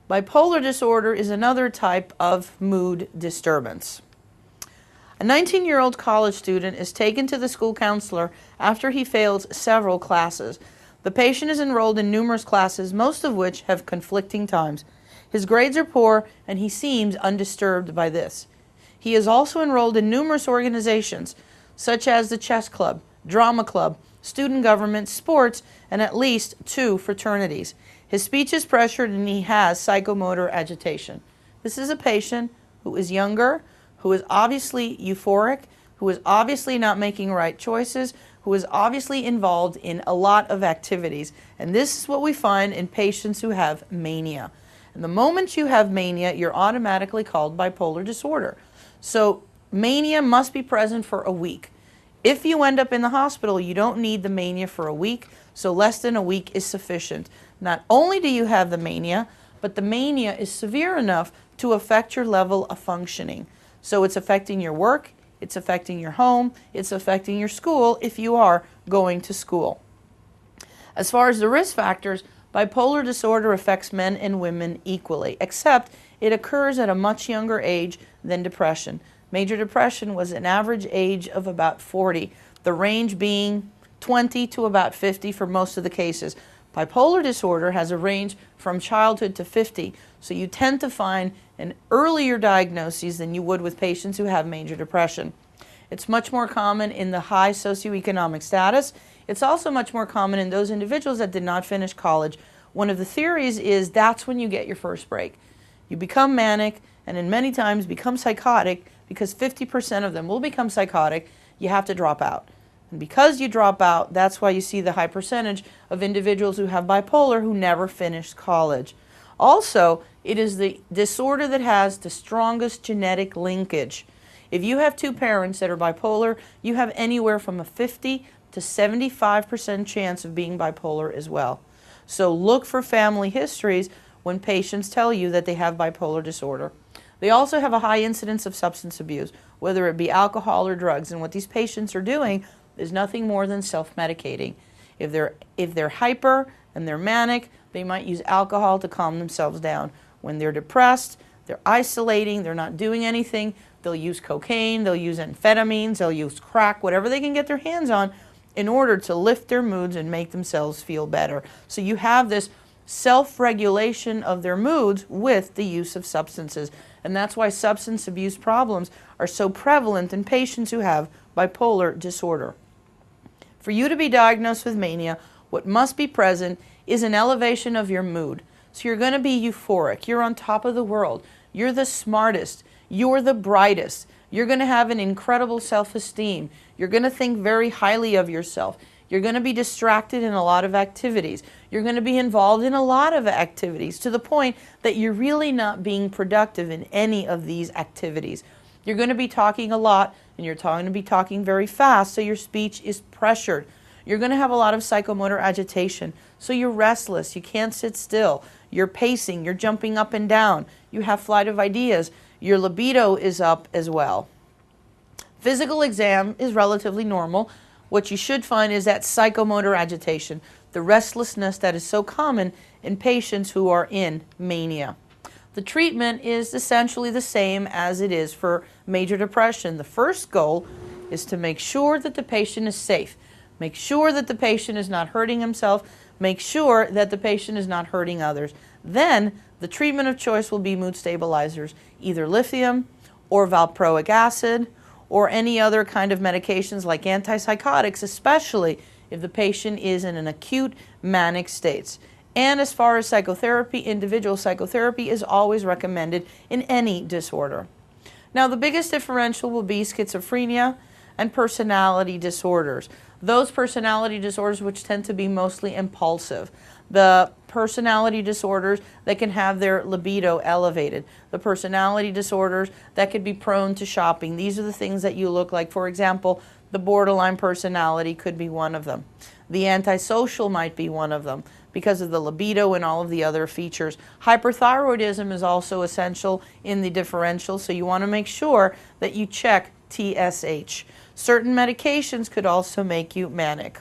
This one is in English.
Bipolar disorder is another type of mood disturbance. A 19-year-old college student is taken to the school counselor after he fails several classes. The patient is enrolled in numerous classes, most of which have conflicting times. His grades are poor, and he seems undisturbed by this. He is also enrolled in numerous organizations, such as the chess club, drama club, student government, sports, and at least 2 fraternities. His speech is pressured, and he has psychomotor agitation. This is a patient who is younger, who is obviously euphoric, who is obviously not making right choices, who is obviously involved in a lot of activities. And this is what we find in patients who have mania. And the moment you have mania, you're automatically called bipolar disorder. So mania must be present for a week. If you end up in the hospital, you don't need the mania for a week, so less than a week is sufficient. Not only do you have the mania, but the mania is severe enough to affect your level of functioning. So it's affecting your work, it's affecting your home, it's affecting your school if you are going to school. As far as the risk factors, bipolar disorder affects men and women equally, except it occurs at a much younger age than depression. Major depression was an average age of about 40, the range being 20 to about 50 for most of the cases. Bipolar disorder has a range from childhood to 50, so you tend to find an earlier diagnosis than you would with patients who have major depression. It's much more common in the high socioeconomic status. It's also much more common in those individuals that did not finish college. One of the theories is that's when you get your first break. You become manic, and in many times become psychotic, because 50% of them will become psychotic. You have to drop out. And because you drop out, that's why you see the high percentage of individuals who have bipolar who never finished college. Also, it is the disorder that has the strongest genetic linkage. If you have 2 parents that are bipolar, you have anywhere from a 50 to 75% chance of being bipolar as well. So look for family histories when patients tell you that they have bipolar disorder. They also have a high incidence of substance abuse, whether it be alcohol or drugs, and what these patients are doing is nothing more than self-medicating. If they're hyper and they're manic, they might use alcohol to calm themselves down. When they're depressed, they're isolating, they're not doing anything, they'll use cocaine, they'll use amphetamines, they'll use crack, whatever they can get their hands on in order to lift their moods and make themselves feel better. So you have this self-regulation of their moods with the use of substances. And that's why substance abuse problems are so prevalent in patients who have bipolar disorder. For you to be diagnosed with mania, what must be present is an elevation of your mood. So you're going to be euphoric. You're on top of the world. You're the smartest. You're the brightest. You're going to have an incredible self-esteem. You're going to think very highly of yourself. You're going to be distracted in a lot of activities. You're going to be involved in a lot of activities to the point that you're really not being productive in any of these activities. You're going to be talking a lot, and you're going to be talking very fast, so your speech is pressured. You're going to have a lot of psychomotor agitation, so you're restless. You can't sit still. You're pacing. You're jumping up and down. You have flight of ideas. Your libido is up as well. Physical exam is relatively normal. What you should find is that psychomotor agitation, the restlessness that is so common in patients who are in mania. The treatment is essentially the same as it is for major depression. The first goal is to make sure that the patient is safe. Make sure that the patient is not hurting himself. Make sure that the patient is not hurting others. Then the treatment of choice will be mood stabilizers, either lithium or valproic acid, or any other kind of medications like antipsychotics, especially if the patient is in an acute manic state. And as far as psychotherapy, individual psychotherapy is always recommended in any disorder. Now, the biggest differential will be schizophrenia and personality disorders. Those personality disorders which tend to be mostly impulsive. The personality disorders that can have their libido elevated. The personality disorders that could be prone to shopping. These are the things that you look like. For example, the borderline personality could be one of them. The antisocial might be one of them because of the libido and all of the other features. Hyperthyroidism is also essential in the differential, so you want to make sure that you check TSH. Certain medications could also make you manic.